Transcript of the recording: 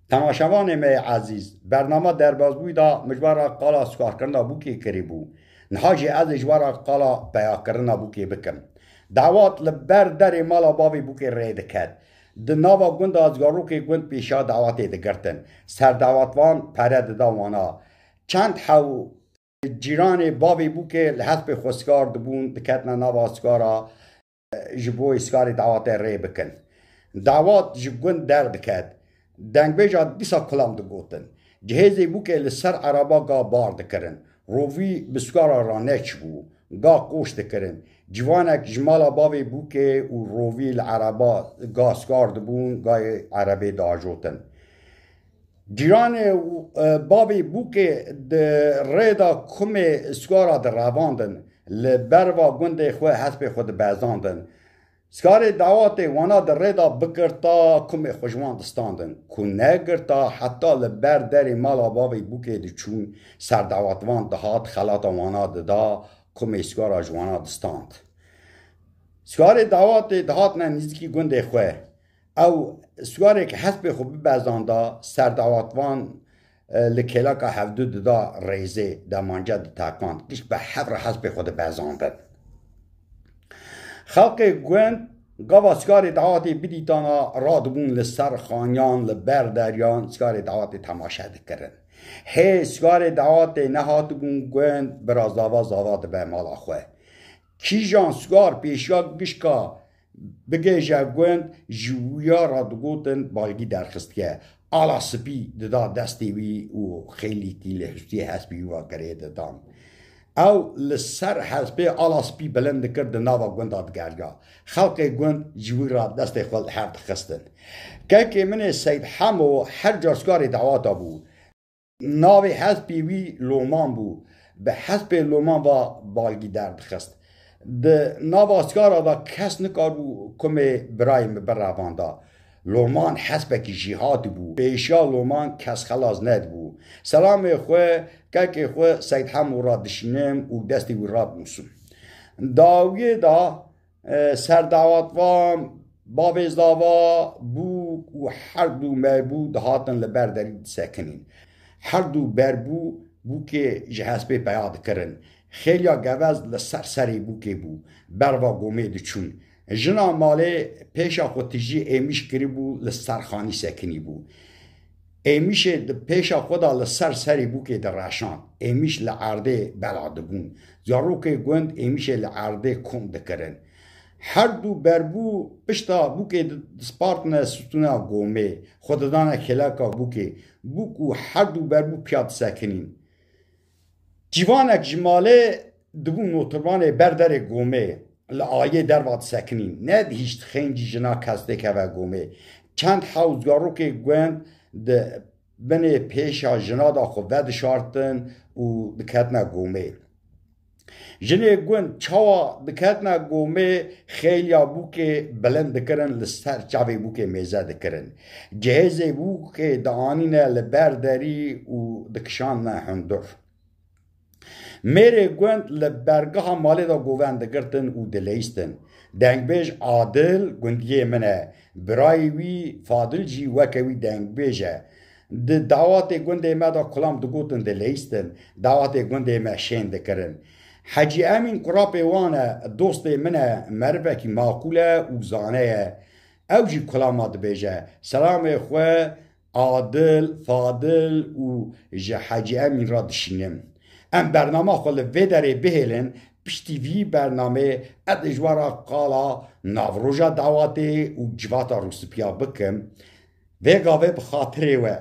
تماشاوان می عزیز برنامه در بازبوی دا مجبور قالا سکار کرنا بوکی کری بو نحاجی از اجبار قالا بیا کرنا بوکی بکم دعوات لبر در مالا باوی بوکی رید کد د ناوا گوند از گارو که گوند پیشا دعوات دگرتن سر دعوتوان پرد داوانا چند حو جیران باوی بوکی لحظب خوسکار دبون دکتنا ناوا سکارا جبوی سکاری دعوات ری بکن دعوات جگوند درد کد دنگ بیجا دیسا کلام دو گوتن جهازی بو که لسر عربا گا بار دکرن رووی بسکارا را نچ بو گا قوش دکرن جوانک جمالا باوی بو که و رووی العربا گا سکار دبون گا عربی دا جوتن جیران باوی بو که ریدا کم سکارا در رواندن لبروا گنده خواه حسب خود بزاندن سکار دعوات وانا در ریدا بگرتا کم خوشوان دستاندن که نگرتا حتی لبر در مالا باوی بوکه دی چون سر دعوات وان دهات خلاتا وانا ددا کم سکارا جوانا دستاند سکار دعوات دهات نه نزدیکی گنده خواه او سکاری که حسب خوب بزاندا سر دعوات وان لکلا که هفدو ددا ریزه دا مانجا دا تاکاند کش به حفر حسب خود بزاندن خلق گوند گاوا سکار دعواتی بدیتانا رادبون لسر خانیان لبر دریان سکار دعواتی تماشا دکرن هی سکار دعواتی نهاتبون گوند براز داوا زاوات به مالا خواه کی جان سکار پیشیا گشکا بگیجه گوند جویا رادگوتن بالگی درخست که آلا سپی ددا دستی وی و خیلی تیله هستی هسپی و گره ددام او لسر حسبه آلا سپی بلند کرد ناوا گونداد گرگا خلق گوند جوی را دست خود هرد خستن که من سید حمو هر جاسکار دعواتا بو ناوی حسبی وی لومان بو به حسب لومان و بالگی درد خست ده ناواسکارا دا کس نکار بو کمی برایم براواندا لومان حسب کی جهاد بو پیشا لومان کس خلاص ند بو سلام خواه که خواه سید حمو را دشینم و دستی و را بمسون داویه دا سر دعوتوان بابز داوا بو و هر دو مربو دهاتن لبر دارید سکنین هر دو بربو بو که جهسبه پیاد کرن خیلی گوز لسر سری بو که بو بروا گومه دی چون جنا ماله پیشا خود تجی ایمیش کری بو لسر خانی سکنی بو ایمیش پیشا خدا لسر سری بو که در رشان ایمیش لعرده بلاده بون زارو که گوند ایمیش لعرده کم دکرن هر دو بربو پشتا بو که سپارتن ستونا گومه خوددان کلاکا بو که بو که هر دو بربو پیاد سکنین جوانک جماله دبو نوتربان بردر گومه لآیه در واد سکنین نه هیچ خینجی جنا کسته که و گومه چند حوزگارو که گوند ده بنه پیشا جنا دا خود ود شارتن و دکتنا گومه جنه گوند چاوا دکتنا گومه خیلی بو که بلند دکرن لسر چاوی بو که میزه دکرن جهزه بو که دعانینه لبردری و دکشان نه هندر میره گوند لبرگاه مالی دا گوونده گرتن و دلیستن دنگ بیج عادل گوندیه منه برای وی فادل جی وکوی دنگ بیجه دعوات گونده ما دا کلام دو گوتن دلیستن دعوات گونده ما شین دکرن حجی امین قراب وانه دوست منه مربه کی معقوله و زانه او جی کلامات بیجه سلام خواه عادل فادل و جه حجی امین را دشینم ام برنامه خود ویدره بهلن پشتی وی برنامه ادجوارا قالا ناوروژا دعواته و جواتا روسپیا بکم ویگاوه بخاطره و